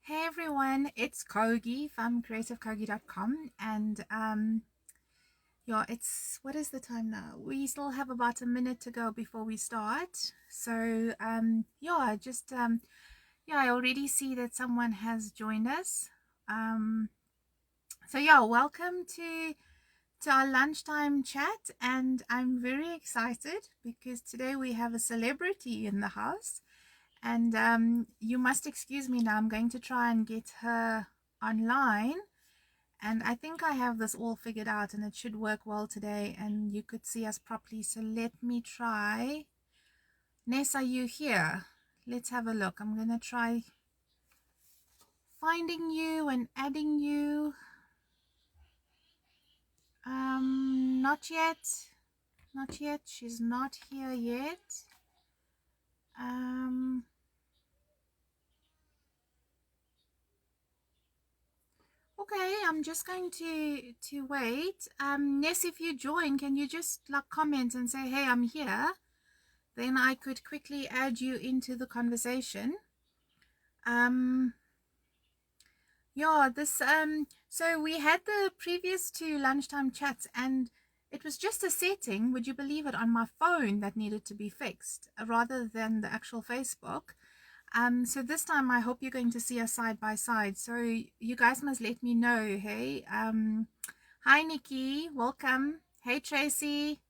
Hey everyone, it's Kogi from creativekogi.com and yeah, it's what is the time now? We still have about a minute to go before we start. So I already see that someone has joined us. Um welcome to our lunchtime chat, and I'm very excited because today we have a celebrity in the house. And you must excuse me now. I'm going to try and get her online. And I think I have this all figured out and it should work well today and you could see us properly. So let me try. Ness, are you here? Let's have a look. I'm going to try finding you and adding you. Not yet. Not yet. She's not here yet. Okay, I'm just going to wait. Ness, if you join, can you just like comment and say, hey, I'm here? Then I could quickly add you into the conversation. So we had the previous two lunchtime chats and it was just a setting, would you believe it, on my phone that needed to be fixed rather than the actual Facebook. So this time I hope you're going to see us side by side. So you guys must let me know, hey? Hi, Nikki, welcome. Hey, Tracy.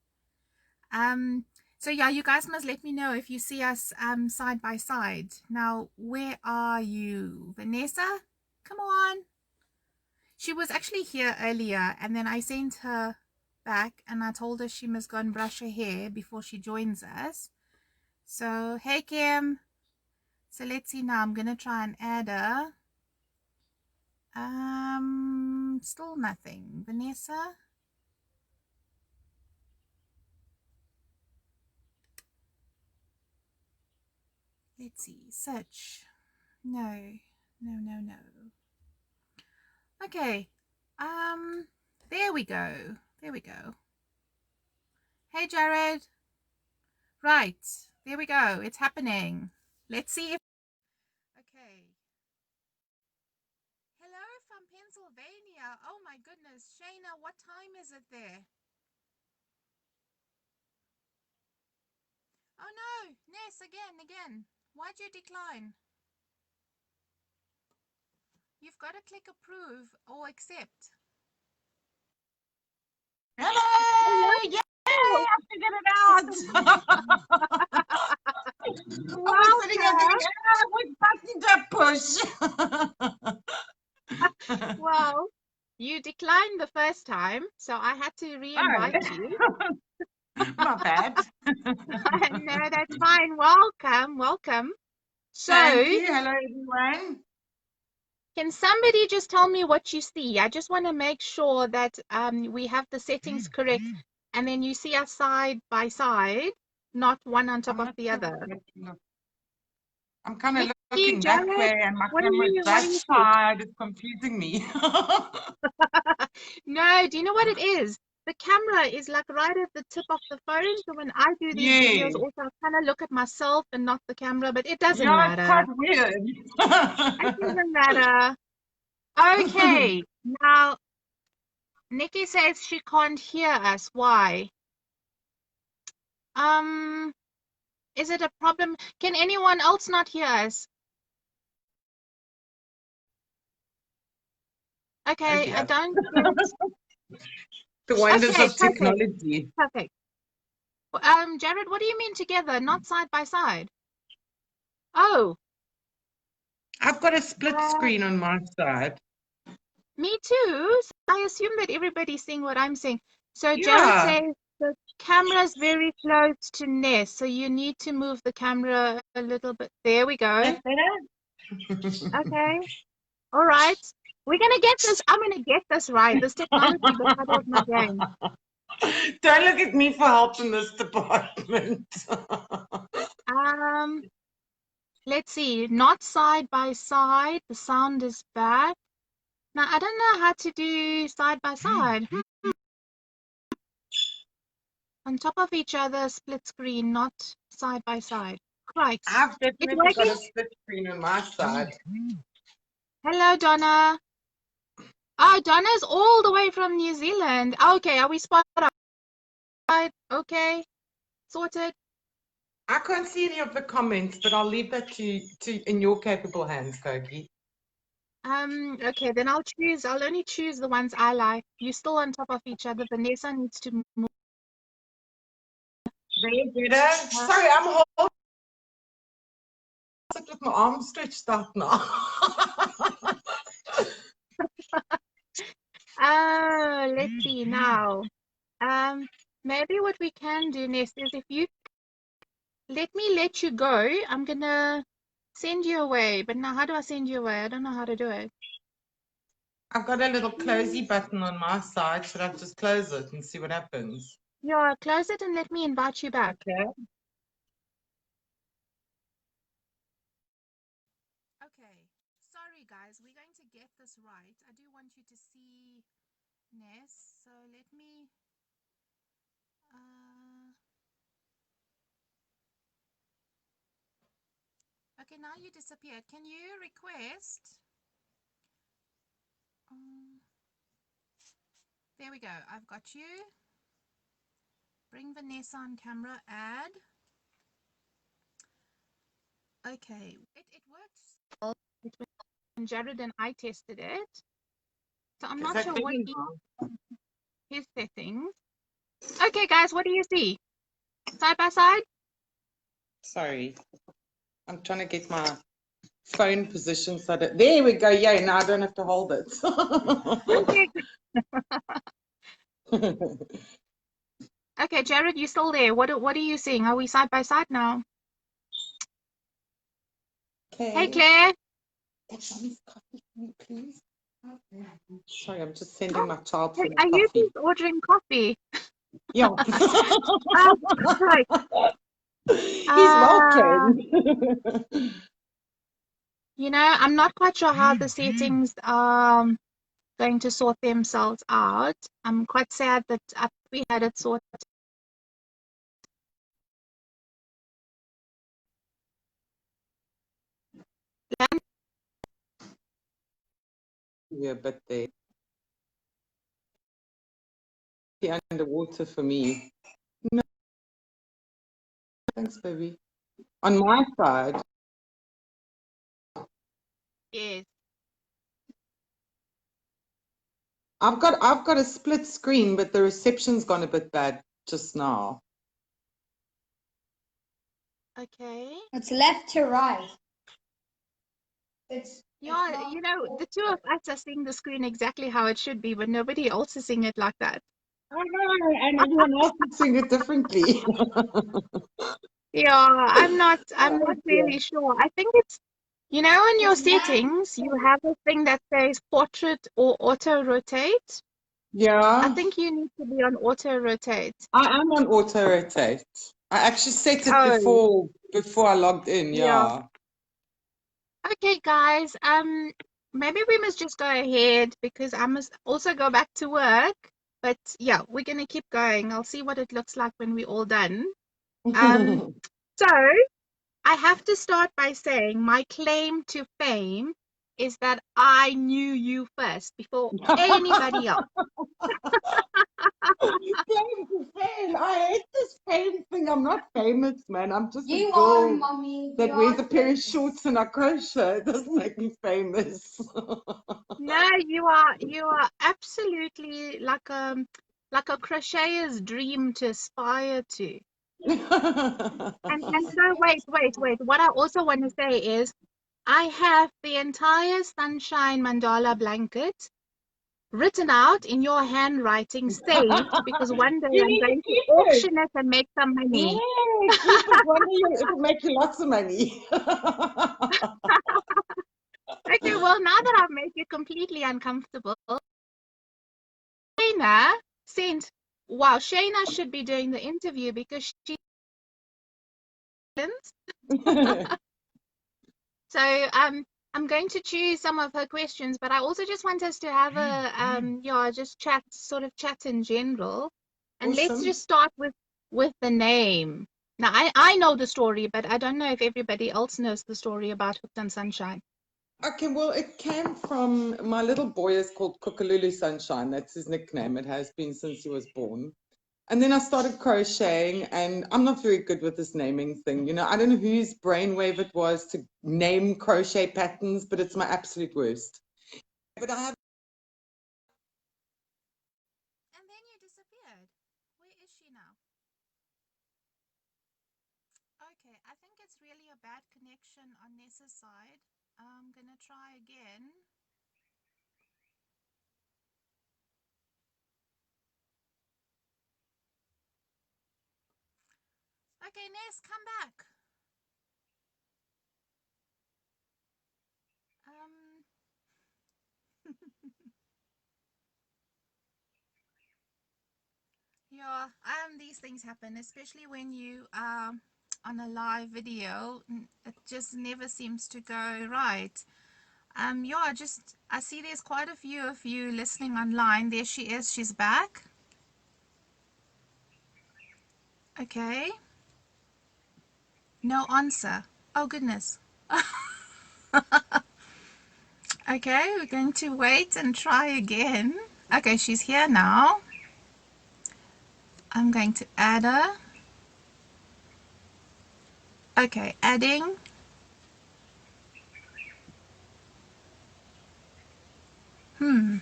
So yeah, you guys must let me know if you see us side by side. Now, where are you? Vanessa, come on. She was actually here earlier and then I sent her back and I told her she must go and brush her hair before she joins us. So, hey, Kim. So let's see now. I'm going to try and add her. Still nothing. Vanessa. Let's see. Search. No. Okay. There we go. There we go. Hey, Jared. Right. There we go. It's happening. Let's see if... Okay. Hello from Pennsylvania. Oh my goodness. Shayna, what time is it there? Oh no. Ness, again. Why'd you decline? You've got to click approve or accept. Hello! Yay! I figured it out! I was sitting here thinking, which button to push? Well, you declined the first time, so I had to re-invite you. My bad. No, that's fine. Welcome. So, thank you. Hello, everyone. Can somebody just tell me what you see? I just want to make sure that we have the settings correct, and then you see us side by side, not one on top of the other. I'm kind of looking that way, and my camera's that side. It's confusing me. No, do you know what it is? The camera is like right at the tip of the phone, so when I do these videos, also I kind of look at myself and not the camera, but it doesn't matter. It's quite weird. It doesn't matter. Okay, now Nikki says she can't hear us. Why? Is it a problem? Can anyone else not hear us? Okay, I don't get... The wonders of technology. Perfect. Jared, what do you mean together, not side by side? Oh. I've got a split screen on my side. Me too. So I assume that everybody's seeing what I'm seeing. So Jared says the camera's very close to Ness, so you need to move the camera a little bit. There we go. That's better? Okay. All right. We're going to get this. I'm going to get this right. This technology befuddles my brain. Don't look at me for help in this department. Let's see. Not side by side. The sound is bad. Now, I don't know how to do side by side. On top of each other, split screen, not side by side. Right. I've definitely got a split screen on my side. Hello, Donna. Oh, Donna's all the way from New Zealand. Okay, are we spot on? Okay, sorted. I can't see any of the comments, but I'll leave that to in your capable hands, Kogi. Okay, then I'll only choose the ones I like. You're still on top of each other. Vanessa needs to move. Better. Sorry, I'm holding it with my arms stretched out now. Oh, let's see now. Maybe what we can do, Nest, is if you let you go, I'm gonna send you away. But now, how do I send you away? I don't know how to do it. I've got a little closey button on my side. Should I just close it and see what happens? Yeah, close it and let me invite you back. Okay. Okay, sorry guys, we're going to get this right. I do want you to see Ness, so let me okay, now you disappeared. Can you request? There we go. I've got you. Bring Vanessa on camera. Add. Okay, it works. When Jared and I tested it, so I'm not sure what his settings. Okay, guys, what do you see? Side by side? Sorry, I'm trying to get my phone position so that there we go. Yeah, now I don't have to hold it. Okay, Jared, you still there? What are you seeing? Are we side by side now? Okay. Hey, Claire. Coffee for me, please. Okay. Sorry, I'm just sending my child for Are you coffee. just ordering coffee? Yeah. Right. He's well trained. You know, I'm not quite sure how the settings are going to sort themselves out. I'm quite sad that we had it sorted. Yeah, but they underwater for me. No, thanks, baby. On my side. Yes. I've got a split screen, but the reception's gone a bit bad just now. Okay. It's left to right. Yeah, you know, the two of us are seeing the screen exactly how it should be, but nobody else is seeing it like that. I know, and everyone else is seeing it differently. Yeah, I'm not really sure. I think it's, you know, in your settings, you have a thing that says portrait or auto rotate. Yeah. I think you need to be on auto rotate. I am on auto rotate. I actually set it before I logged in, yeah. Okay, guys, maybe we must just go ahead because I must also go back to work. But yeah, we're gonna keep going. I'll see what it looks like when we're all done. So I have to start by saying my claim to fame is that I knew you first before anybody else. Claim to fame. I hate this fame thing. I'm not famous, man. I'm just You a girl are, mommy. that wears a pair of shorts and I crochet. It doesn't make me famous. No, you are absolutely like a crocheter's dream to aspire to. And so wait. What I also want to say is I have the entire Sunshine Mandala blanket written out in your handwriting, saved, because one day I'm going to auction it and make some money. Yeah, keep it. One day it'll make you lots of money. Okay, well, now that I've made you completely uncomfortable, Shayna sent, wow, Shayna should be doing the interview because she So I'm going to choose some of her questions, but I also just want us to have a just chat in general. And let's Awesome. just start with the name. Now I know the story, but I don't know if everybody else knows the story about Hooked on Sunshine. Okay, well, it came from my little boy is called Kokolulu Sunshine. That's his nickname. It has been since he was born. And then I started crocheting, and I'm not very good with this naming thing. You know, I don't know whose brainwave it was to name crochet patterns, but it's my absolute worst. But I have. And then you disappeared. Where is she now? Okay, I think it's really a bad connection on Nessa's side. I'm gonna try again. Okay, Ness, come back. Yeah, these things happen, especially when you are on a live video. It just never seems to go right. Yeah, I see there's quite a few of you listening online. There she is. She's back. Okay. No answer. Oh goodness. Okay, we're going to wait and try again. Okay, she's here now. I'm going to add her. Okay, adding. Sorry,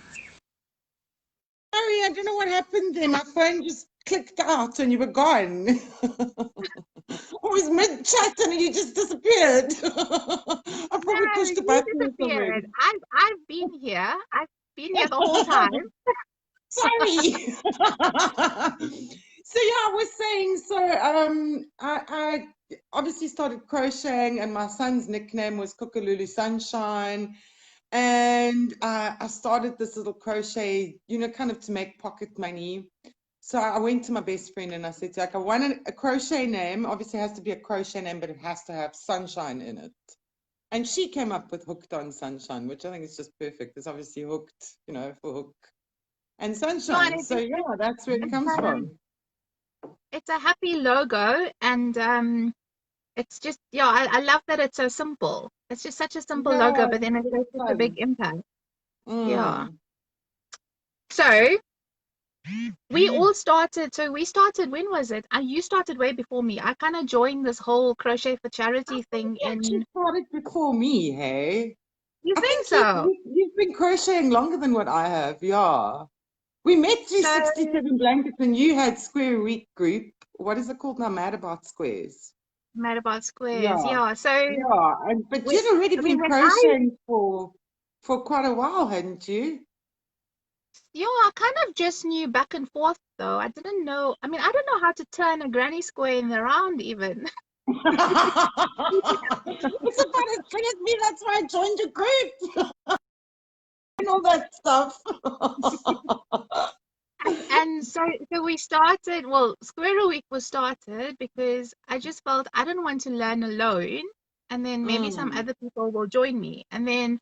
I don't know what happened there. My phone just clicked out and you were gone. I was mid-chat and you just disappeared. I probably No, pushed a you button or disappeared. something. I've been here. I've been here the whole time. Sorry. So yeah, I was saying, I obviously started crocheting and my son's nickname was Kokolulu Sunshine. And I started this little crochet, you know, kind of to make pocket money. So I went to my best friend and I said to her, I want a crochet name. Obviously, it has to be a crochet name, but it has to have sunshine in it. And she came up with Hooked on Sunshine, which I think is just perfect. It's obviously hooked, you know, for hook and No, and sunshine. So yeah, that's where it it's, comes from. it's a happy logo, and it's just, yeah, I love that it's so simple. It's just such a simple logo, Yeah, but then it it's makes such a big fun. impact. Yeah. Mm. So we all started. So we started. When was it? You started way before me. I kind of joined this whole crochet for charity thing You actually in. started before me, hey? You I think think so? you've been crocheting longer than what I have, yeah. We met through So 67 Blankets and you had Square Week group. What is it called now? Mad About Squares. mad about squares. Yeah, Yeah. So yeah. But we, you'd already I mean, been when I crocheting for quite a while, hadn't you? Yeah, I kind of just knew back and forth though. I didn't know. I mean, I don't know how to turn a granny square in the round even. It's about as good as me. That's why I joined your group and all that stuff. And so we started, well, Squirrel Week was started because I just felt I didn't want to learn alone, and then maybe some Mm. other people will join me. And then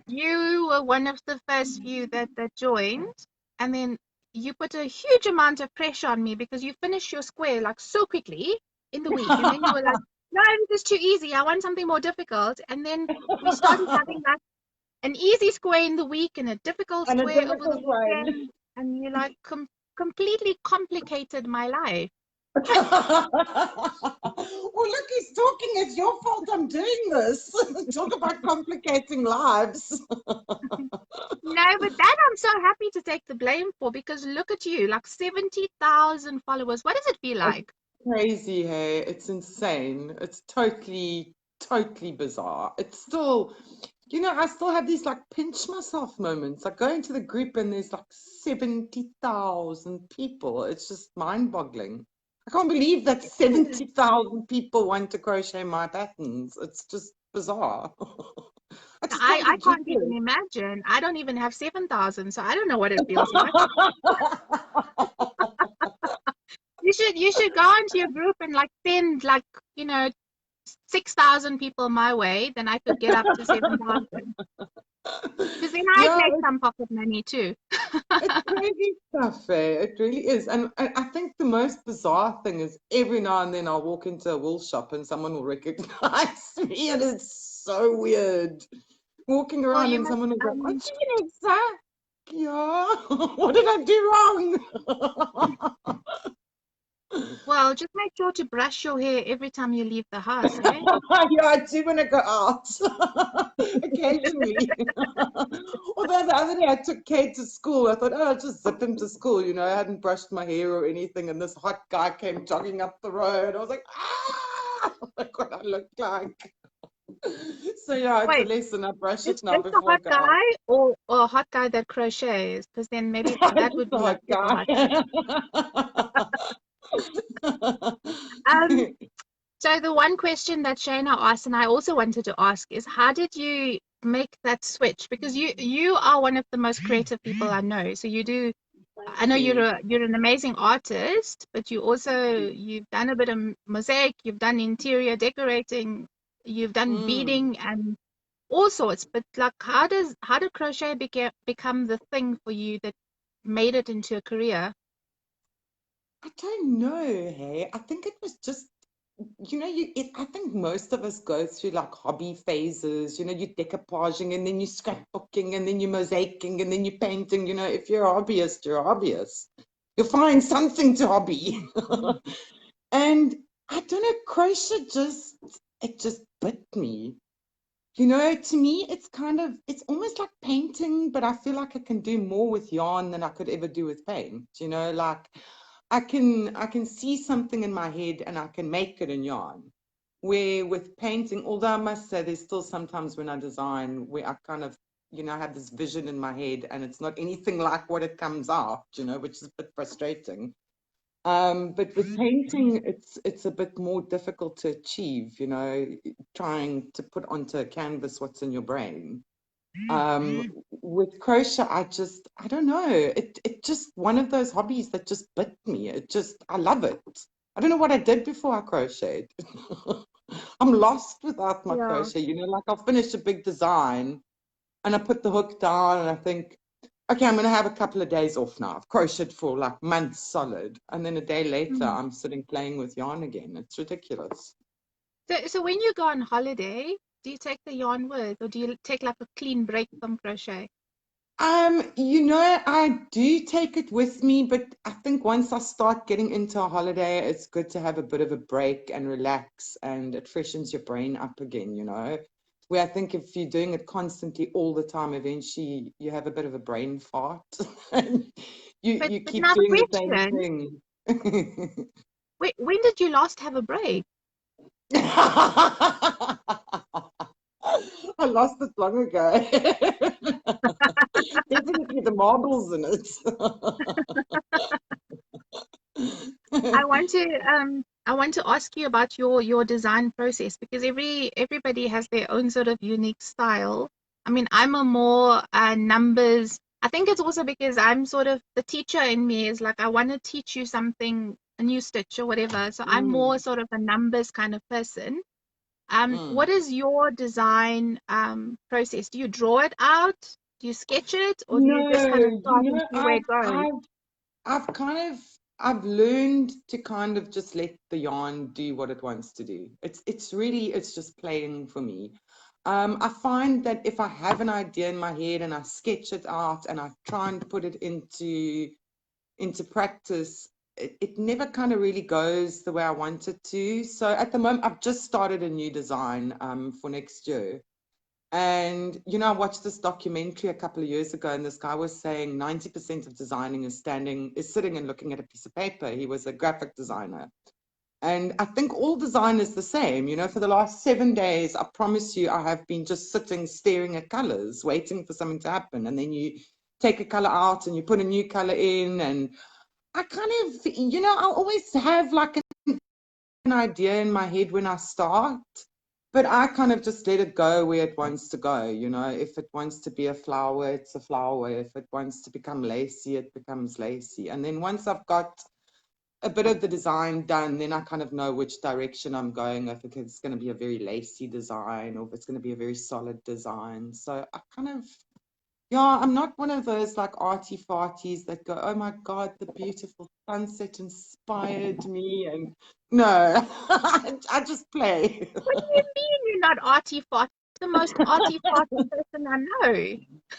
you were one of the first few that joined, and then you put a huge amount of pressure on me because you finished your square like so quickly in the week, and then you were like, no, this is too easy, I want something more difficult. And then we started having like an easy square in the week and a difficult And a square over the difficult one. weekend, and you like completely complicated my life. Well, look, he's talking. It's your fault I'm doing this. Talk about complicating lives. No, but that I'm so happy to take the blame for, because look at you, like 70,000 followers. What does it feel It's like? crazy, hey? It's insane. It's totally, totally bizarre. It's still, you know, I still have these like pinch myself moments. Like going to the group and there's like 70,000 people. It's just mind-boggling. I can't believe that 70,000 people want to crochet my patterns. It's just bizarre. I just find I it can't even ridiculous. imagine. I don't even have 7,000, so I don't know what it feels like. You should go into your group and like send like, you know, 6,000 people my way, then I could get up to 7,000. Because then I'd Yeah, make some pocket money too. it's crazy stuff, eh? It really is. And I think the most bizarre thing is every now and then I'll walk into a wool shop and someone will recognize me, and it's so weird. walking Well, around you and must, someone will go, aren't you an exact? Yeah. What did I do wrong? well, just make sure to brush your hair every time you leave the house, eh? Yeah, I do want to go out occasionally. Although the other day I took Kate to school, I thought, oh, I'll just zip him to school. You know, I hadn't brushed my hair or anything, and this hot guy came jogging up the road. I was like, ah, like what I look like. So yeah, it's a Wait, lesson. I brush is it now this the before I hot go out. guy or a hot guy that crochets? Because then maybe that Just would a be a hot super hot guy. guy. Um, so the one question that Shayna asked, and I also wanted to ask, is how did you make that switch? Because you are one of the most creative people I know. So you do. I know you're an amazing artist, but you've done a bit of mosaic, you've done interior decorating, you've done Mm. beading and all sorts. But like, how did crochet become the thing for you that made it into a career? I don't know, hey. I think it was just, I think most of us go through like hobby phases. You know, you're decoupaging and then you're scrapbooking and then you're mosaicing and then you're painting. You know, if you're a hobbyist, you're a hobbyist. You'll find something to hobby. And I don't know, crochet it just bit me. You know, to me, it's almost like painting, but I feel like I can do more with yarn than I could ever do with paint. You know, like I can see something in my head and I can make it in yarn. Where with painting, although I must say there's still sometimes when I design where I kind of, have this vision in my head and it's not anything like what it comes out, which is a bit frustrating. But with painting, it's a bit more difficult to achieve, trying to put onto a canvas what's in your brain. With crochet, I don't know. It just one of those hobbies that just bit me. I love it. I don't know what I did before I crocheted. I'm lost without my Yeah. crochet. Like I'll finish a big design and I put the hook down and I think, okay, I'm going to have a couple of days off now. I've crocheted for like months solid. And then a day later, Mm. I'm sitting playing with yarn again. It's ridiculous. So when you go on holiday, do you take the yarn with, or do you take like a clean break from crochet? I do take it with me, but I think once I start getting into a holiday, it's good to have a bit of a break and relax, and it freshens your brain up again. Where I think if you're doing it constantly all the time, eventually you have a bit of a brain fart and you But keep now the doing the same question, thing. when did you last have a break? I lost it long ago. Definitely the marbles in it. I want to ask you about your design process because everybody has their own sort of unique style. I mean, I'm a more numbers. I think it's also because I'm sort of the teacher in me is like I want to teach you something, a new stitch or whatever. So I'm more Mm, sort of a numbers kind of person. mm. What is your design process? Do you draw it out? Do you sketch it, or do you just No, kind of start and see where it goes? I've learned to kind of just let the yarn do what it wants to do. It's just playing for me. I find that if I have an idea in my head and I sketch it out and I try and put it into practice, it never kind of really goes the way I want it to. So at the moment, I've just started a new design for next year. And, I watched this documentary a couple of years ago, and this guy was saying 90% of designing is sitting and looking at a piece of paper. He was a graphic designer. And I think all design is the same. For the last 7 days, I promise you, I have been just sitting, staring at colors, waiting for something to happen. And then you take a color out and you put a new color in. And I kind of, I always have like an idea in my head when I start, but I kind of just let it go where it wants to go. If it wants to be a flower, it's a flower. If it wants to become lacy, it becomes lacy. And then once I've got a bit of the design done, then I kind of know which direction I'm going, if it's going to be a very lacy design or if it's going to be a very solid design. So I kind of, yeah, I'm not one of those like arty farties that go, oh my God, the beautiful sunset inspired me. And no, I just play. What do you mean you're not arty farty? the most arty-farty person I know.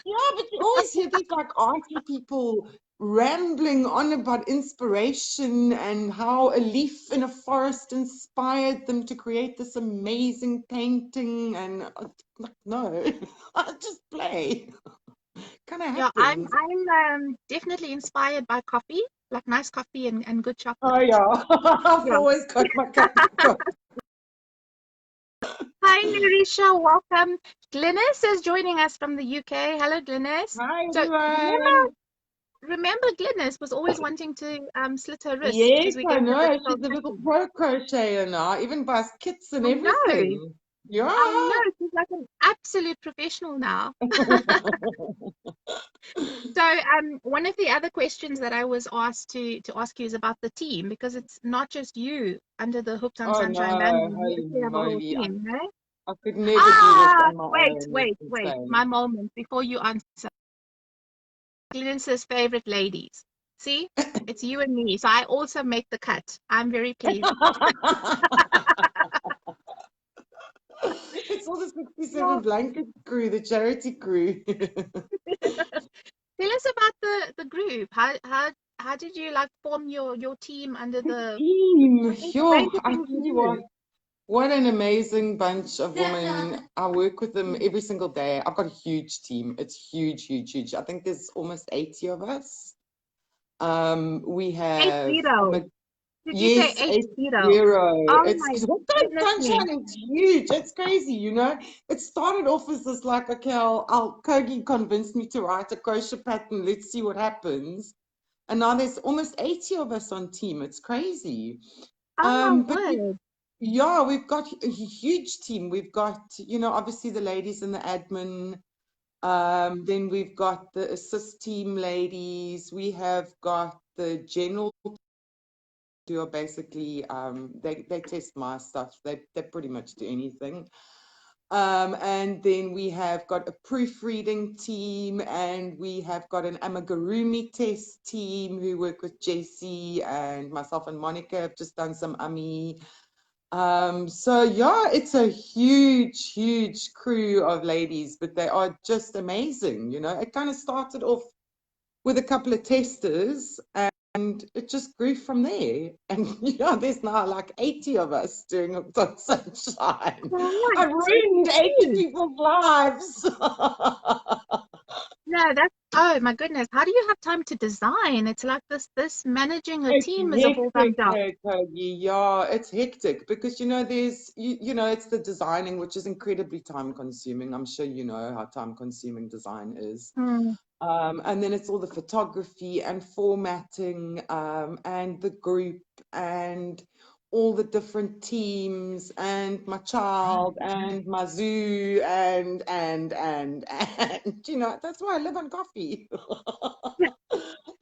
Yeah, but you always hear these like arty people rambling on about inspiration and how a leaf in a forest inspired them to create this amazing painting. And like, no, I just play. Kind of Yeah, happens. I'm definitely inspired by coffee, like nice coffee and good chocolate. Oh yeah, I've Yeah. always got my cup of coffee. Hi, Narisha. Welcome. Glynis is joining us from the UK. Hello, Glynis. Hi So everyone. remember Glynis was always wanting to slit her wrists Yes, because we I gave her know. She's difficult a little questions. pro crocheter now, even buys kits and I know. everything. I Yeah. know. She's like an absolute professional now. So one of the other questions that I was asked to ask you is about the team, because it's not just you under the Hooked on Oh Sunshine no, banner. You holy actually have a whole moly. team, eh? I could never do this on my own. It's Wait. insane. My moment before you answer. Glynis's favorite ladies. See, it's you and me. So I also make the cut. I'm very pleased. It's all the 67 Well, blanket crew, the charity crew. tell us about the group. How did you like form your team under the Team, yo, range of I things tell you you do? what an amazing bunch of women. I work with them every single day. I've got a huge team. It's huge, huge, huge. I think there's almost 80 of us. We have 80. Did you say yes, 80? 80. Oh It's my because what time goodness me. sunshine is huge. It's crazy, you know. It started off as this like, okay, I'll Kogi convinced me to write a crochet pattern. Let's see what happens. And now there's almost 80 of us on team. It's crazy. Oh my But word. yeah, we've got a huge team. We've got, you know, obviously the ladies in the admin. Then we've got the assist team ladies. We have got the general who are basically they test my stuff. They pretty much do anything. And then we have got a proofreading team, and we have got an amigurumi test team who work with Jessie and myself and Monica have just done some ami. So yeah, it's a huge, huge crew of ladies, but they are just amazing. You know, it kind of started off with a couple of testers and it just grew from there. And yeah, there's now like 80 of us doing Hooked on Sunshine. Oh my I ruined 80 goodness. people's lives. No, that's oh my goodness. How do you have time to design? It's like this managing a It's team is a full-time hectic, job. Kogi. Yeah, it's hectic because you know there's you know it's the designing which is incredibly time consuming. I'm sure you know how time consuming design is. Hmm. And then it's all the photography and formatting and the group and all the different teams and my child and my zoo and you know that's why I live on coffee.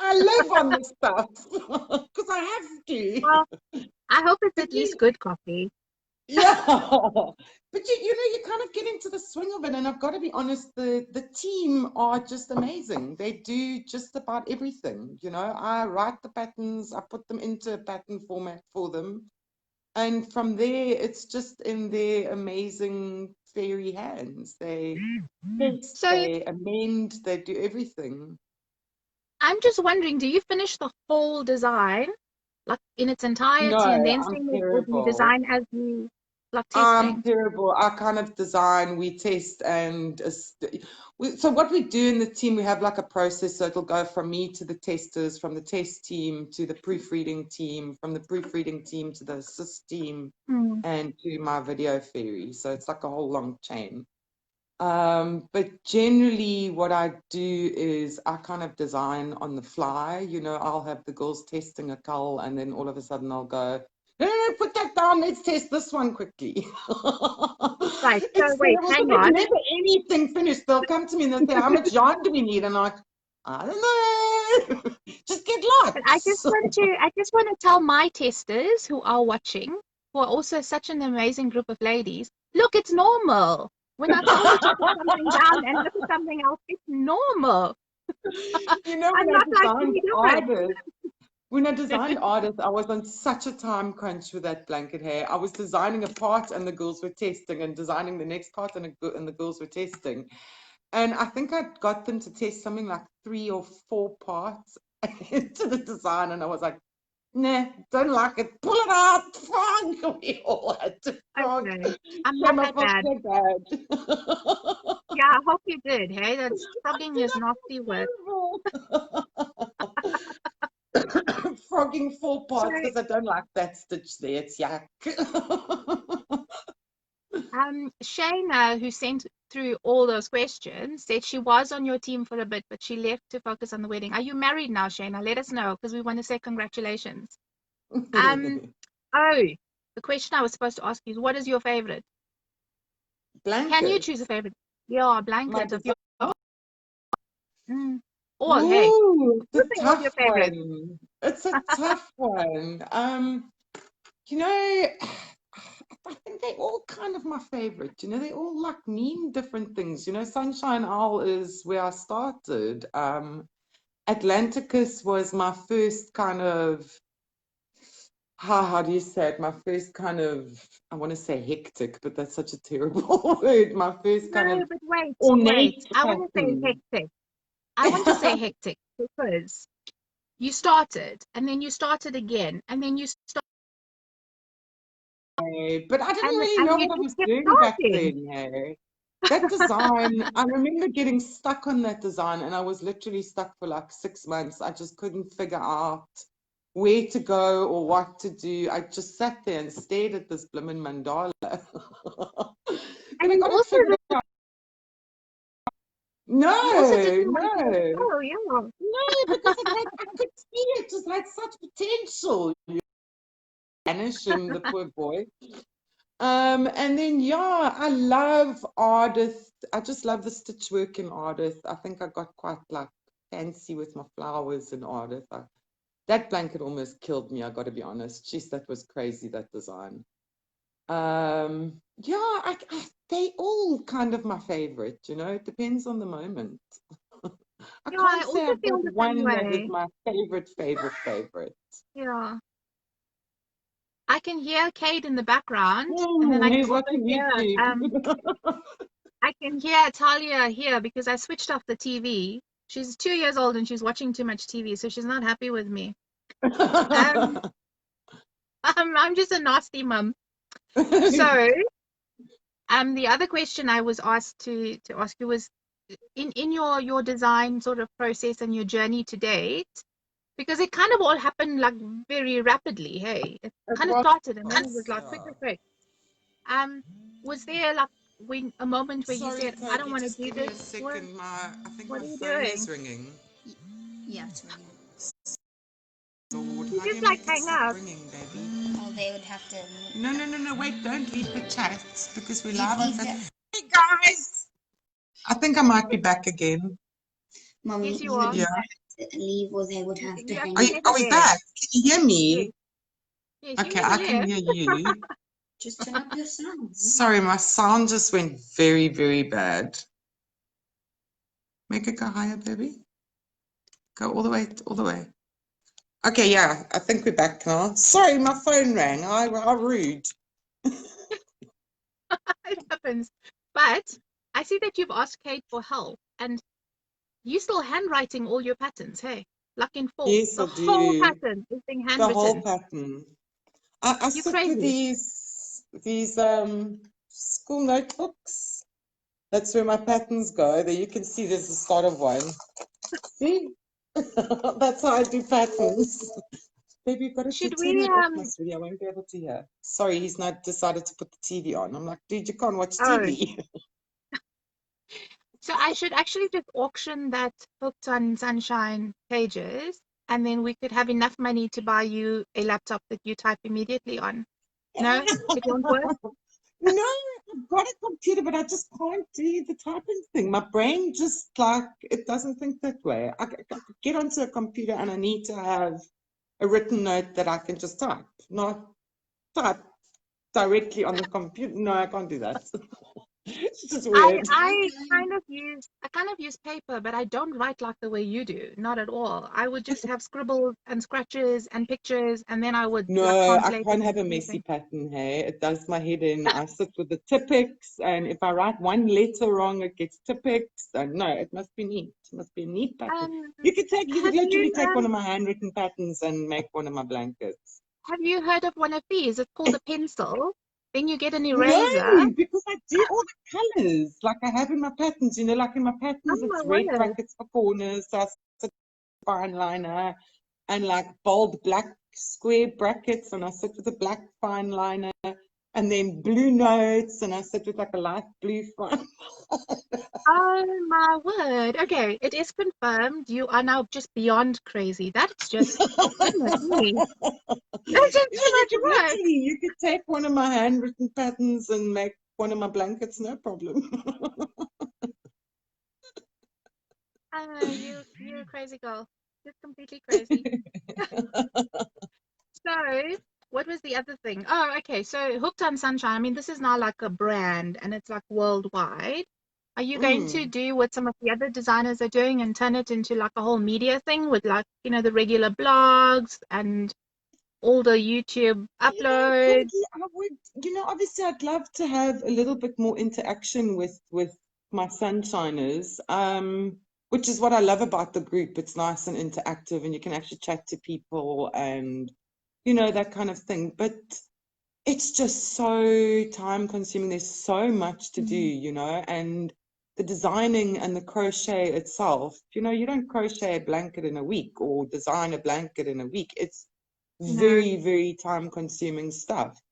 I live on this stuff because I have to. Well, I hope it's But at yeah, least good coffee. yeah. But you know, you kind of get into the swing of it, and I've got to be honest, the team are just amazing. They do just about everything. You know, I write the patterns, I put them into a pattern format for them, and from there, it's just in their amazing fairy hands. They test, So they amend, they do everything. I'm just wondering, do you finish the whole design, like in its No, entirety, and then I'm send it, or do you terrible. design as you like I'm testing? terrible. I kind of design, we test, and so what we do in the team, we have like a process. So it'll go from me to the testers, from the test team to the proofreading team, from the proofreading team to the assist team, Hmm. and to my video fairy. So it's like a whole long chain. But generally, what I do is I kind of design on the fly. You know, I'll have the girls testing a cull, and then all of a sudden I'll go, no, no, no, put that down. Let's test this one quickly. Right. So It's wait, terrible because hang there's on. never anything finished. They'll come to me and they'll say, how much yarn do we need? And I'm like, I don't know. Just get But lots. I just want to tell my testers who are watching, who are also such an amazing group of ladies, look, it's normal. When I tell you to put something down and look at something else, it's normal. You know, when I'm I not like designed any different. Ibis. When I designed Artist, I was on such a time crunch with that blanket hair. I was designing a part and the girls were testing, and designing the next part and the girls were testing. And I think I got them to test something like 3 or 4 parts into the design, and I was like, nah, don't like it. Pull it out, frog. We all had to frog. Okay. I'm Came not up that with bad. so bad. Yeah, I hope you did. Hey, that's frogging is nasty work. Frogging 4 So, parts because I don't like that stitch there. It's yuck. Shayna, who sent through all those questions, said she was on your team for a bit, but she left to focus on the wedding. Are you married now, Shayna? Let us know because we want to say congratulations. Oh, the question I was supposed to ask you is, what is your favorite? Can you Blanket. choose a favorite? Yeah, My blanket of your. All, hey, Ooh, it's a what's all your tough favorite? one. It's a tough one. You know, I think they're all kind of my favorite. You know, they all like mean different things. You know, Sunshine Owl is where I started. Atlanticus was my first kind of, how do you say it? My first kind of, I want to say hectic, but that's such a terrible word. My first kind No, of but wait. ornate I want to say pattern. hectic. I want to say hectic because you started and then you started again and then you started But I didn't really and know yet what I you was kept doing back starting. then. Hey. That design, I remember getting stuck on that design, and I was literally stuck for like 6 months. I just couldn't figure out where to go or what to do. I just sat there and stared at this blooming mandala. But And I you got it also figured out. No, didn't want to let it no, go, yeah. no, because I could see it just had such potential. You banish him, the poor boy. And then yeah, I love Artist. I just love the stitch work in Artist. I think I got quite like fancy with my flowers in Artist. That blanket almost killed me, I got to be honest. Jeez, that was crazy, that design. Yeah, they all kind of my favorite, you know, it depends on the moment. I Yeah, I can't say also I've feel got the same one that is way. my favorite. Yeah. I can hear Kate in the background, and then Oh, I can he's also watching hear YouTube. I can hear Talia here because I switched off the TV. She's 2 years old and she's watching too much TV, so she's not happy with me. Um, I'm just a nasty mum. So, the other question I was asked to ask you was in your design sort of process and your journey to date, because it kind of all happened like very rapidly. Hey, it It kind of was started and then it was fast, like quick, yeah. quick, quick. Was there like a moment where you Sorry, said, I don't Kogi, want to just do give me this? a second. I think What my are you phone is doing? ringing. Yeah, it's ringing. Lord, You how do just you like make it hang stop up. ringing, baby? Oh, they would have to. No, wait, don't leave the chats because we're Leave, live on leave the. Hey guys! I think I might be back again. Mom, Yes, you you would are. Yeah. have to leave, or they would have to You're hang actually up. never Are we there. back? Can you hear Yes. me? Yes, you Okay, never I can there. hear you. Just turn up your sound. Sorry, my sound just went very, very bad. Make it go higher, baby. Go all the way, all the way. Okay, yeah, I think we're back now. Sorry, my phone rang. How rude. It happens. But I see that you've asked Kate for help and you still handwriting all your patterns, hey? Luck in full. Yes, The I whole do. pattern is being The whole handwritten. pattern. I You sit with crazy. these school notebooks. That's where my patterns go. There you can see there's the start of one. See? That's how I do patterns. Baby, you've got to Should turn we that off, my sweetie. I won't be able to hear. Sorry, he's not decided to put the TV on. I'm like, dude, you can't watch oh, TV. so I should actually just auction that Hooked on Sunshine pages and then we could have enough money to buy you a laptop that you type immediately on. No, it won't work. No, I've got a computer, but I just can't do the typing thing. My brain just like it doesn't think that way. I get onto a computer and I need to have a written note that I can just type, not type directly on the computer. No, I can't do that. It's just I weird. I Okay. kind of use paper, but I don't write like the way you do. Not at all. I would just have scribbles and scratches and pictures, and then I would like No, I translate it can't have into a messy something. pattern, hey. It does my head in. I sit with the Tipp-Ex, and if I write one letter wrong, it gets Tipp-Ex. And no, it must be neat. It must be a neat pattern. Um, You could have literally you take one of my handwritten patterns and make one of my blankets. have you heard of one of these? It's called a pencil. Then you get an No, eraser. because I do all the colors like I have in my patterns. You know, like in my patterns, Oh my it's red word. brackets for corners, so I sit fine liner, and like bold black square brackets, and I sit with a black fine liner, and then blue notes, and I sit with like a light blue fine. Oh my word. Okay, it is confirmed. You are now just beyond crazy. That's just, goodness me. That's just Yeah, too you much could work. literally, you could take one of my handwritten patterns and make one of my blankets, no problem. You're a crazy girl. Just completely crazy. So, what was the other thing? Oh, okay. So, Hooked on Sunshine. I mean, this is now like a brand and it's like worldwide. Are you going to Mm. do what some of the other designers are doing and turn it into like a whole media thing with like, the regular blogs and all the YouTube uploads? Kogi, I would, obviously I'd love to have a little bit more interaction with my sunshiners, which is what I love about the group. It's nice and interactive, and you can actually chat to people and, that kind of thing. But it's just so time consuming. There's so much to do, Mm. and the designing and the crochet itself, you don't crochet a blanket in a week or design a blanket in a week. It's No. very, very time consuming stuff.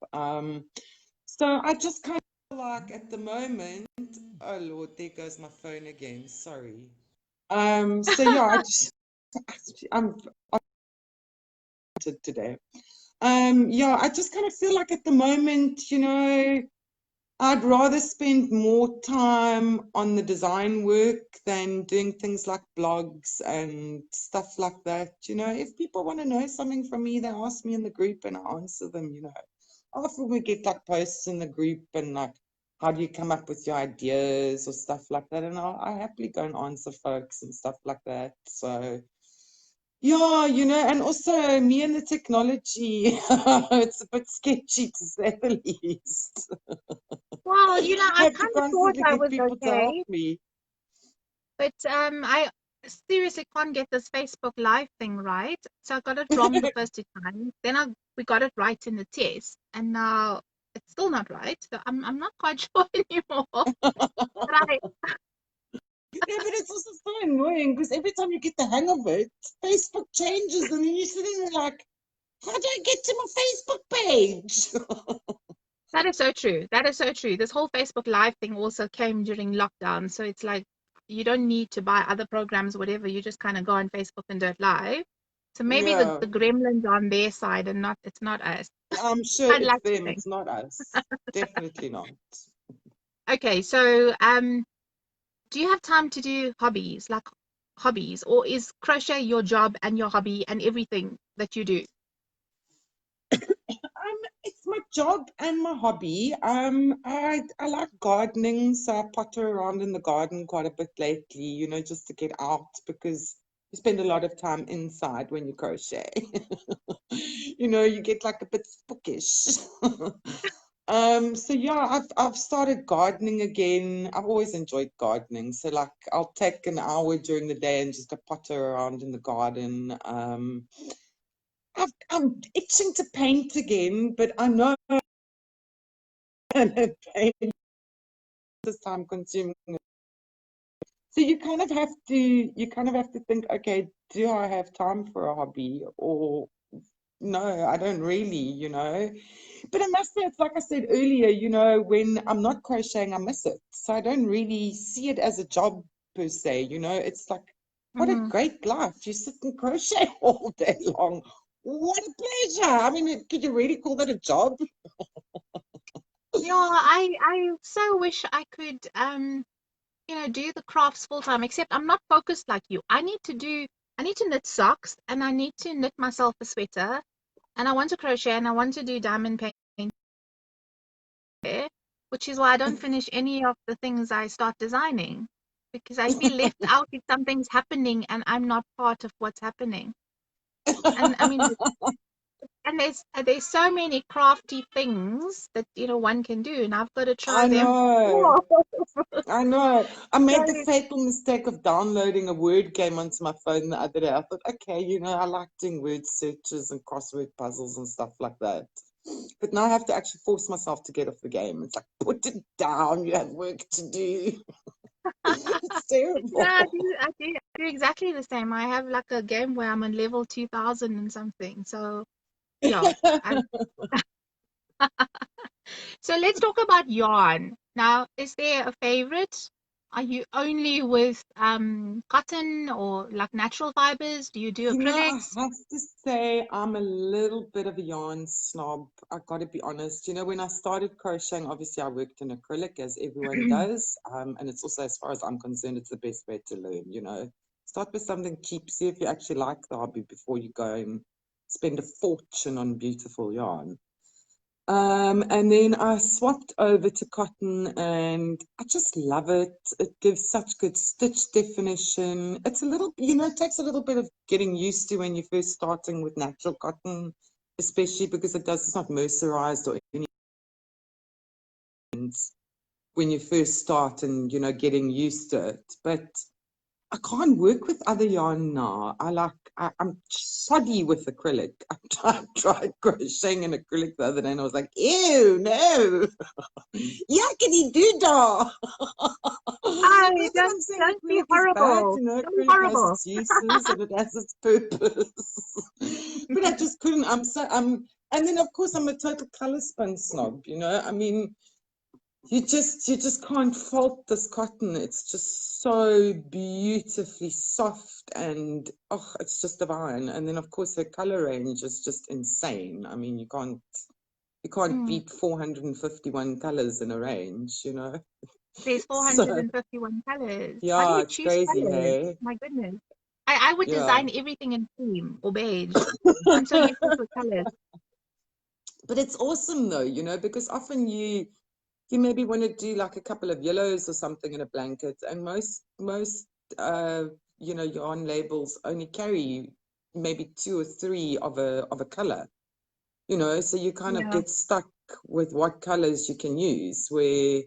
So I just kind of like at the moment, oh Lord, there goes my phone again. Sorry. So yeah, I'm today. Yeah, I just kind of feel like at the moment, I'd rather spend more time on the design work than doing things like blogs and stuff like that. If people want to know something from me, they ask me in the group and I answer them. Often we get like posts in the group and like, how do you come up with your ideas or stuff like that? And I happily go and answer folks and stuff like that. So, yeah, and also me and the technology, it's a bit sketchy to say the least. Well, I I have to kind of thought constantly I get was people to help okay, me. but I seriously can't get this Facebook Live thing right. So I got it wrong the first two times. Then we got it right in the test, and now it's still not right. So I'm not quite sure anymore. But I Yeah, but it's also so annoying because every time you get the hang of it, Facebook changes and then you're sitting there like, how do I get to my Facebook page? That is so true. That is so true. This whole Facebook Live thing also came during lockdown. So it's like you don't need to buy other programs, whatever. You just kind of go on Facebook and do it live. So maybe Yeah, the gremlins are on their side and not it's not us. I'm sure I'd it's like to them, think. it's not us. Definitely not. Okay, so do you have time to do hobbies, like hobbies, or is crochet your job and your hobby and everything that you do? It's my job and my hobby. I like gardening, so I potter around in the garden quite a bit lately, just to get out because you spend a lot of time inside when you crochet. You get like a bit spookish. So yeah, I've started gardening again. I've always enjoyed gardening. So like I'll take an hour during the day and just go potter around in the garden. I'm itching to paint again, but I know paint is time consuming. So you kind of have to think, okay, do I have time for a hobby or no, I don't really. But I must say, it's like I said earlier, when I'm not crocheting, I miss it. So I don't really see it as a job per se, it's like, what a Hmm. great life. You sit and crochet all day long. What a pleasure. I mean, could you really call that a job? Yeah, I so wish I could do the crafts full time, except I'm not focused like you. I need to knit socks and I need to knit myself a sweater and I want to crochet and I want to do diamond painting. which is why I don't finish any of the things I start designing, because I feel left out if something's happening and I'm not part of what's happening. And I mean, and there's so many crafty things that one can do, and I've got to try I them. know. I know. I made the So, fatal mistake of downloading a word game onto my phone the other day. I thought, okay, I like doing word searches and crossword puzzles and stuff like that. But now I have to actually force myself to get off the game. It's like, put it down. You have work to do. It's terrible. yeah, I do exactly the same. I have like a game where I'm on level 2000 and something. So yeah, so let's talk about yarn. Now, is there a favorite? Are you only with cotton or like natural fibers? Do you do I acrylics? have to say I'm a little bit of a yarn snob. I got to be honest. When I started crocheting, obviously I worked in acrylic, as everyone does. And it's also, as far as I'm concerned, it's the best way to learn. Start with something cheap, see if you actually like the hobby before you go and spend a fortune on beautiful yarn. And then I swapped over to cotton and I just love it. It gives such good stitch definition. It's a little, it takes a little bit of getting used to when you're first starting with natural cotton, especially because it's not mercerized or anything when you first start and, getting used to it. But I can't work with other yarn now. I'm shoddy with acrylic. I tried crocheting in acrylic the other day and I was like, ew, no. Yuckity doodah. Oh, Not that I'm saying don't be acrylic is bad, horrible. Don't be acrylic has horrible. its uses and it has its purpose. But I just couldn't. And then of course I'm a total color spun snob, I mean, you just can't fault this cotton. It's just so beautifully soft and it's just divine. And then of course her color range is just insane. I mean, you can't beat 451 colors in a range. There's So 451 colors. How do yeah, you it's choose crazy, colors? hey? My goodness. I would Yeah. design everything in cream or beige. I'm so useless with colors. But it's awesome though, because often you maybe want to do like a couple of yellows or something in a blanket, and most yarn labels only carry maybe 2 or 3 of a color, so you kind of Yeah. get stuck with what colors you can use, where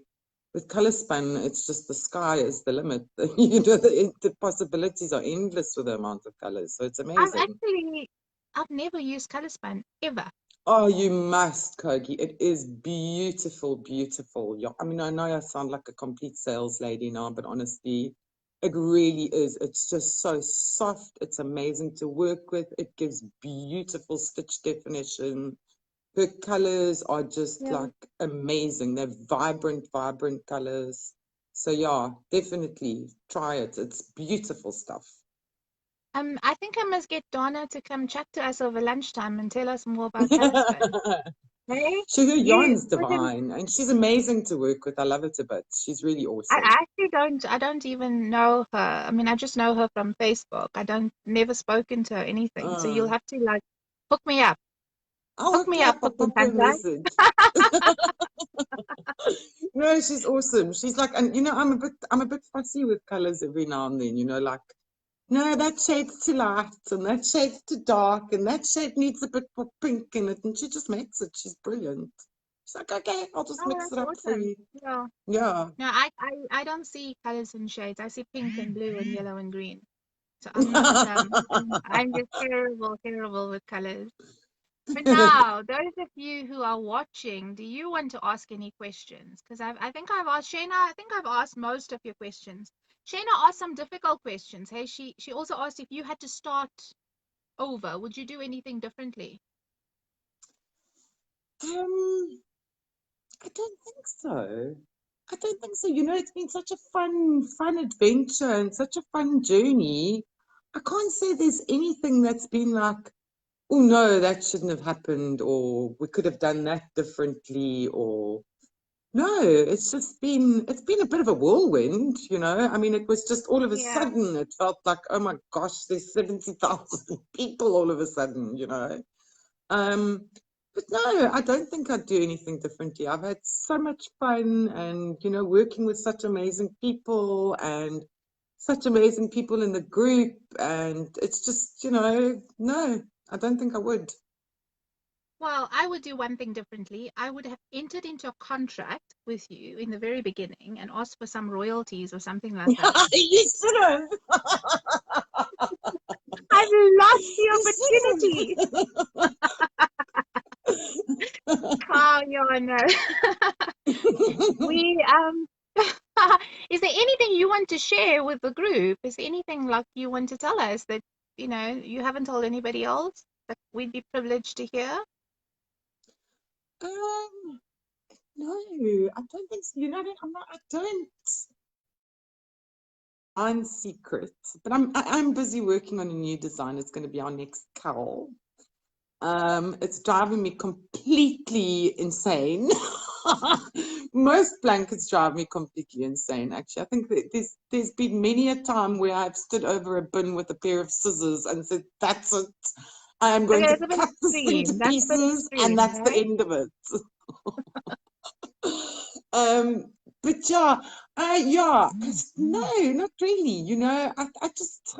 with color spun it's just the sky is the limit. The possibilities are endless with the amount of colors, so it's amazing. I've never used ColourSpan ever. Oh, you must, Kogi. It is beautiful, beautiful. Yeah, I mean, I know I sound like a complete sales lady now, but honestly, it really is. It's just so soft. It's amazing to work with. It gives beautiful stitch definition. Her colors are just Yeah. like amazing. They're vibrant, vibrant colors. So yeah, definitely try it. It's beautiful stuff. I think I must get Donna to come chat to us over lunchtime and tell us more about ColourSpan. Hey, Her you yarn's put in. divine and she's amazing to work with. I love her to bits. She's really I awesome. actually don't. I don't even know her. I mean, I just know her from Facebook. I don't never spoken to her anything. So you'll Uh, have to like hook me up. I'll Hook hook me you up, up. I'll Cooking pop you a Santa. message. No, she's awesome. She's like, and I'm a bit fussy with colors every now and then, like, no, that shade's too light and that shade's too dark and that shade needs a bit more pink in it. And she just makes it. She's brilliant. She's like, okay, I'll just Oh, mix it that's up for awesome. you. Yeah. Yeah. No, I don't see colors and shades. I see pink and blue and yellow and green. So I'm not. I'm just terrible, terrible with colors. But now, those of you who are watching, do you want to ask any questions? Because I think I've asked Shayna. I think I've asked most of your questions. Shayna asked some difficult questions. Hey, she also asked if you had to start over, would you do anything differently? Um, I don't think so. I don't think so. It's been such a fun adventure and such a fun journey. I can't say there's anything that's been like, oh no, that shouldn't have happened, or we could have done that differently, or no, it's been a bit of a whirlwind. I mean, it was just all of a Yeah. sudden, it felt like, oh my gosh, there's 70,000 people all of a sudden. Um, But no, I don't think I'd do anything differently. I've had so much fun and, working with such amazing people and such amazing people in the group. And it's just, no, I don't think I would. Well, I would do one thing differently. I would have entered into a contract with you in the very beginning and asked for some royalties or something like that. You should have. I've lost the You opportunity. Oh, yeah, no. We is there anything you want to share with the group? Is there anything like you want to tell us that you haven't told anybody else that we'd be privileged to hear? No, I don't think so. I don't. I'm secret, but I'm busy working on a new design. It's going to be our next cowl. It's driving me completely insane. Most blankets drive me completely insane, actually. I think that there's been many a time where I've stood over a bin with a pair of scissors and said, that's it. I am going Okay, to that's a bit cut this thing to extreme. That's a bit pieces, and extreme, that's the right? end of it. But yeah, no, not really. I just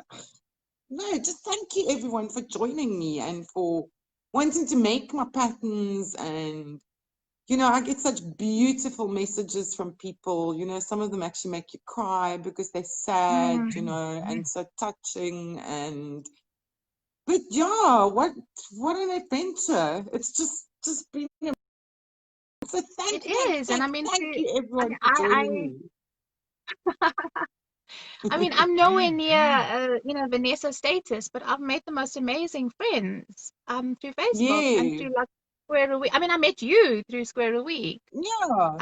no, just thank you everyone for joining me and for wanting to make my patterns. And I get such beautiful messages from people. Some of them actually make you cry because they're sad, and so touching. But yeah, what an adventure! It's just been. So It is, and I mean, thank you everyone for joining me. I mean, I'm nowhere near, Vanessa's status, but I've made the most amazing friends, through Facebook and Yeah, through like Square a Week. I mean, I met you through Square a Week. yeah.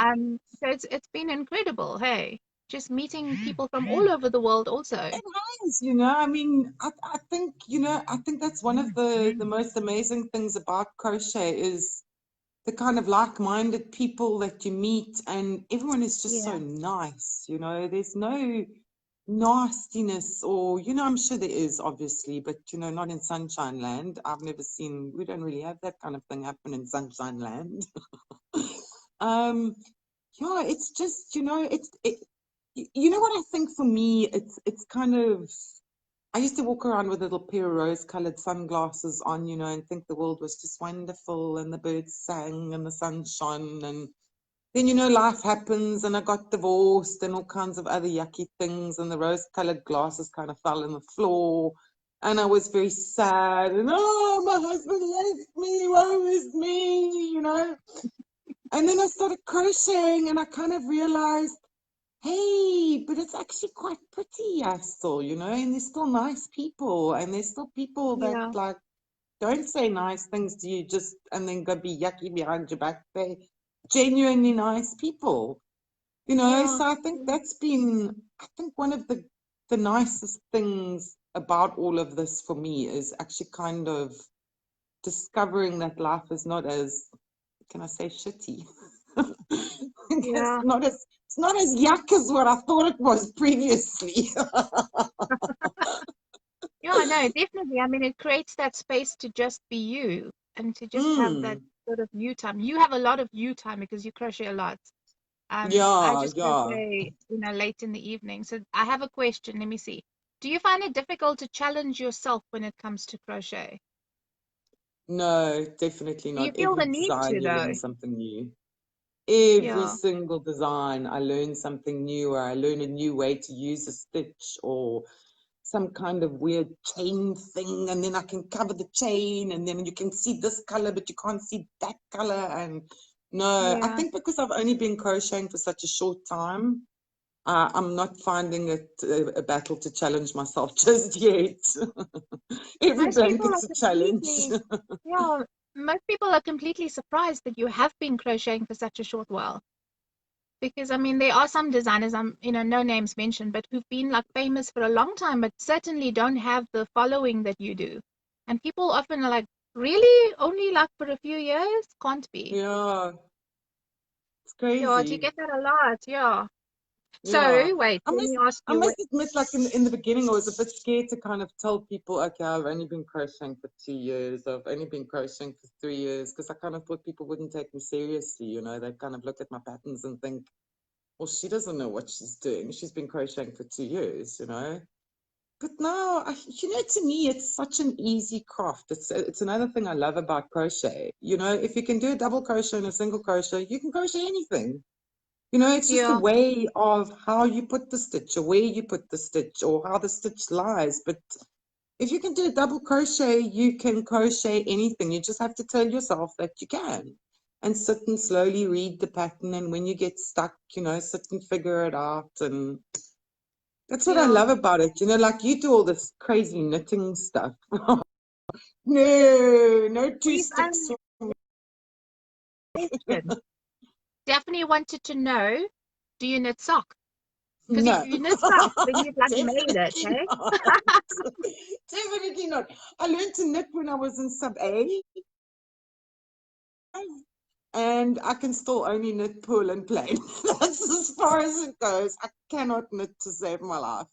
So it's been incredible. Hey, just meeting people from all over the world also. It has, I mean, I think, I think that's one of the most amazing things about crochet is the kind of like-minded people that you meet, and everyone is just so Yeah. nice, there's no nastiness or, I'm sure there is obviously, but, not in Sunshine Land. We don't really have that kind of thing happen in Sunshine Land. Yeah, it's just, what I think for me, it's kind of, I used to walk around with a little pair of rose-colored sunglasses on, and think the world was just wonderful and the birds sang and the sun shone. And then, life happens and I got divorced and all kinds of other yucky things, and the rose-colored glasses kind of fell on the floor. And I was very sad and, oh, my husband left me, woe is me, And then I started crocheting and I kind of realized, hey, but it's actually quite pretty, still, and there's still nice people, and there's still people that Yeah. like don't say nice things to you just and then go be yucky behind your back. They genuinely nice people, Yeah. So I think that's been, I think one of the nicest things about all of this for me is actually kind of discovering that life is not as, can I say, shitty? Yeah. It's not as yuck as what I thought it was previously. Yeah, no, definitely. I mean, it creates that space to just be you and to just have that sort of you time. You have a lot of you time because you crochet a lot. I Yeah, just yeah. crochet, late in the evening. So I have a question. Let me see. Do you find it difficult to challenge yourself when it comes to crochet? No, definitely Do you not. feel Every the need design to, you learn though? something new. Every Yeah, single design I learn something new, or I learn a new way to use a stitch or some kind of weird chain thing, and then I can cover the chain, and then you can see this color but you can't see that color. And no, I yeah. think because I've only been crocheting for such a short time, I'm not finding it a battle to challenge myself just yet. Every Most people are blanket's a challenge. yeah, most people are completely surprised that you have been crocheting for such a short while. Because I mean, there are some designers, no names mentioned, but who've been like famous for a long time, but certainly don't have the following that you do. And people often are like, really? Only like for a few years? Can't be. Yeah, it's Yeah, do you crazy. get that a lot? Yeah. Yeah. So, wait, I let must me ask I you what. must admit, like in the beginning, I was a bit scared to kind of tell people, okay, I've only been crocheting for 2 years, I've only been crocheting for 3 years, because I kind of thought people wouldn't take me seriously, you know, they'd kind of look at my patterns and think, well, she doesn't know what she's doing. She's been crocheting for 2 years, you know. But now, you know, to me, it's such an easy craft. It's another thing I love about crochet. You know, if you can do a double crochet and a single crochet, you can crochet anything. You know, it's just a Yeah, way of how you put the stitch or where you put the stitch or how the stitch lies. But if you can do a double crochet, you can crochet anything. You just have to tell yourself that you can and sit and slowly read the pattern. And when you get stuck, you know, sit and figure it out. And that's what I yeah. love about it. You know, like you do all this crazy knitting stuff. No, no two Please, sticks. question. Daphne wanted to know, do you knit socks? Because if No, you knit socks, then you've like made it, definitely hey? not. Definitely not. I learned to knit when I was in sub A, and I can still only knit pull and plain. That's as far as it goes. I cannot knit to save my life.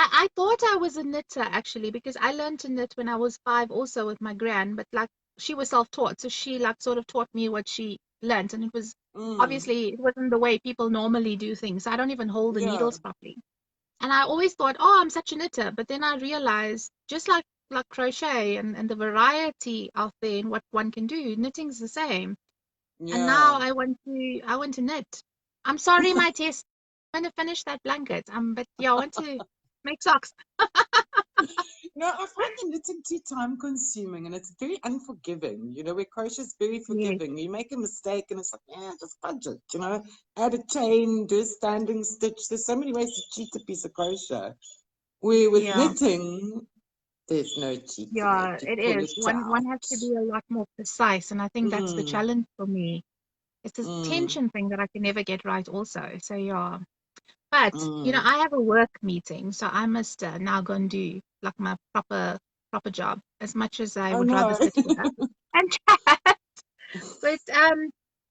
I thought I was a knitter actually because I learned to knit when I was 5 also with my gran, but like she was self-taught, so she like sort of taught me what she learned, and it was Mm, obviously it wasn't the way people normally do things. I don't even hold the yeah, needles properly. And I always thought, oh, I'm such a knitter, but then I realized just like crochet and the variety out there in what one can do, knitting's the same. And now yeah. I want to knit. I'm sorry, my test. I'm gonna finish that blanket. But yeah, I want to make socks. No, I find the knitting too time consuming and it's very unforgiving. You know, where crochet is very Yes, forgiving. You make a mistake and it's like, yeah, just fudge it, you know, add a chain, do a standing stitch. There's so many ways to cheat a piece of crochet. Where with yeah, knitting, there's no cheating it. yeah, You it pull is. it One has out. to be a lot more precise, and I think that's the Mm, challenge for me. It's this mm, tension thing that I can never get right also. So yeah. But mm. I have a work meeting, so I must now go and do like my proper job, as much as I I would rather know. sit here and chat. But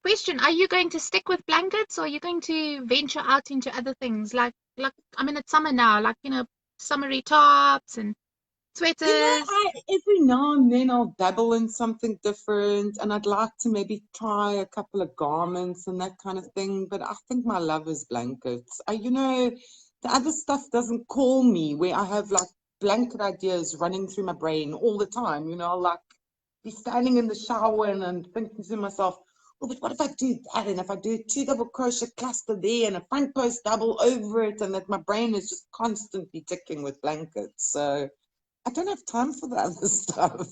question: Are you going to stick with blankets, or are you going to venture out into other things? Like I mean, it's summer now, like summery tops and You know, sweaters. every now and then I'll dabble in something different, and I'd like to maybe try a couple of garments and that kind of thing. But I think my love is blankets. You know, the other stuff doesn't call me where I have like blanket ideas running through my brain all the time. You know, I'll like be standing in the shower and thinking to myself, oh, but what if I do that? And if I do two double crochet cluster there and a front post double over it, and that my brain is just constantly ticking with blankets. So. I don't have time for the other stuff.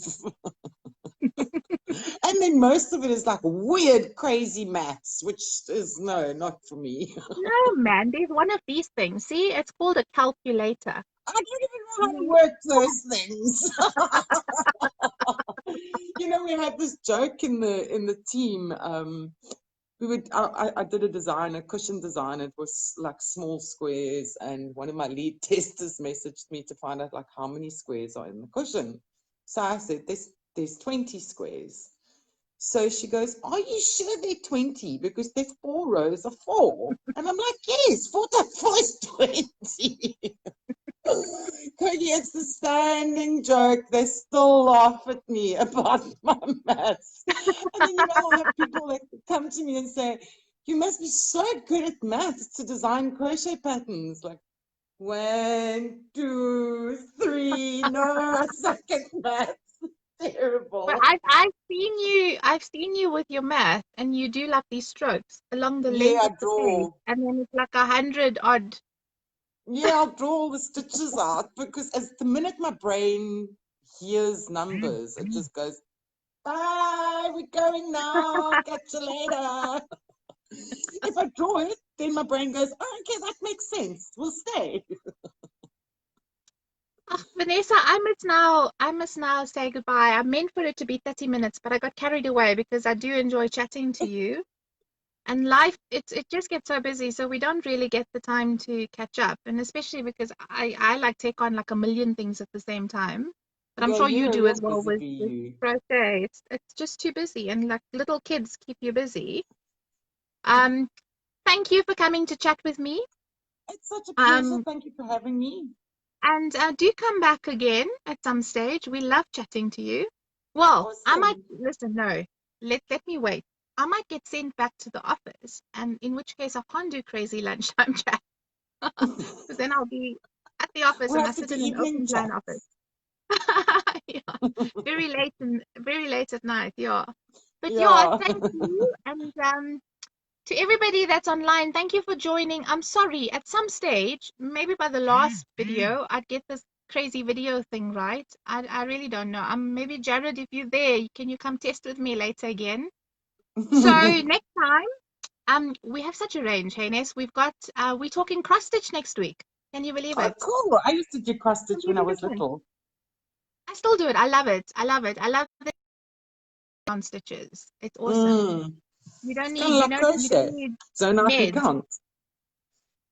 And then most of it is like weird, crazy maths, which is no, not for me. No, man, there's one of these things. See, it's called a calculator. I don't even know how to Mm. work those things. You know, we had this joke in the team. I did a design, a cushion design. It was like small squares, and one of my lead testers messaged me to find out like how many squares are in the cushion. So I said, there's 20 squares. So she goes, are you sure they're 20? Because there's 4 rows of 4. And I'm like, yes, 4 times 4 is 20. Kogi, it's the standing joke. They still laugh at me about my maths. And then, I'll have people that come to me and say, you must be so good at maths to design crochet patterns. Like, 1, 2, 3. No, I suck at maths. But Terrible. I've seen you with your math, and you do like these strokes along the Yeah, length I of the page, draw. and then it's like 100 odd. Yeah, I'll draw all the stitches out because as the minute my brain hears numbers, it just goes, bye, we're going now, catch you later. If I draw it, then my brain goes, oh, okay, that makes sense. We'll stay. Oh, Vanessa, I must now say goodbye. I meant for it to be 30 minutes, but I got carried away because I do enjoy chatting to you. And life, it just gets so busy, so we don't really get the time to catch up. And especially because I like take on like a million things at the same time. But I'm Yeah, sure you you're a do real as well busy with bee. crochet. It's just too busy, and like little kids keep you busy. Um, thank you for coming to chat with me. It's such a pleasure. Um, Thank you for having me. and do come back again at some stage. We love chatting to you. Well, I might Awesome. listen. No, let me wait. I might get sent back to the office, and in which case I can't do crazy lunchtime chat because then I'll be at the office We'll and I have to sit do in an evening open plan office. chats. Yeah, very late at night. Yeah, but yeah, Yeah. thank you, and to everybody that's online, thank you for joining. I'm sorry, at some stage, maybe by the last video, I'd get this crazy video thing right. I really don't know. Maybe Jared, if you're there, can you come test with me later again? So next time, we have such a range, hey Ness. We're talking cross stitch next week. Can you believe Oh, it? cool. I used to do cross stitch when I Completely was different. little. I still do it. I love it. I love it. I love the on stitches. It's awesome. You don't It's kind of need, like you don't crochet. need So now I can meds. count.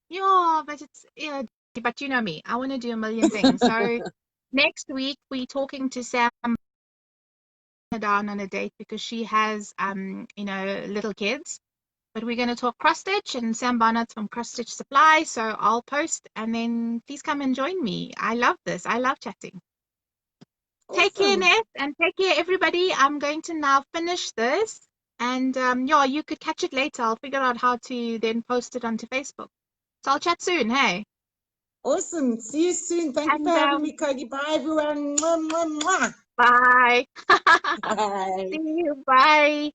Yeah, but you know me. I want to do a million things. So next week we're talking to Sam down on a date because she has little kids. But we're going to talk cross stitch and Sam Barnett's from Cross Stitch Supply. So I'll post and then please come and join me. I love this. I love chatting. Take care, Awesome. Ness, and take care, everybody. I'm going to now finish this. And yeah, you could catch it later. I'll figure out how to then post it onto Facebook. So I'll chat soon. Hey. Awesome. See you soon. Thank you for And having me, Kogi. Bye, everyone. Mwah, mwah, mwah. bye. Bye. See you. Bye.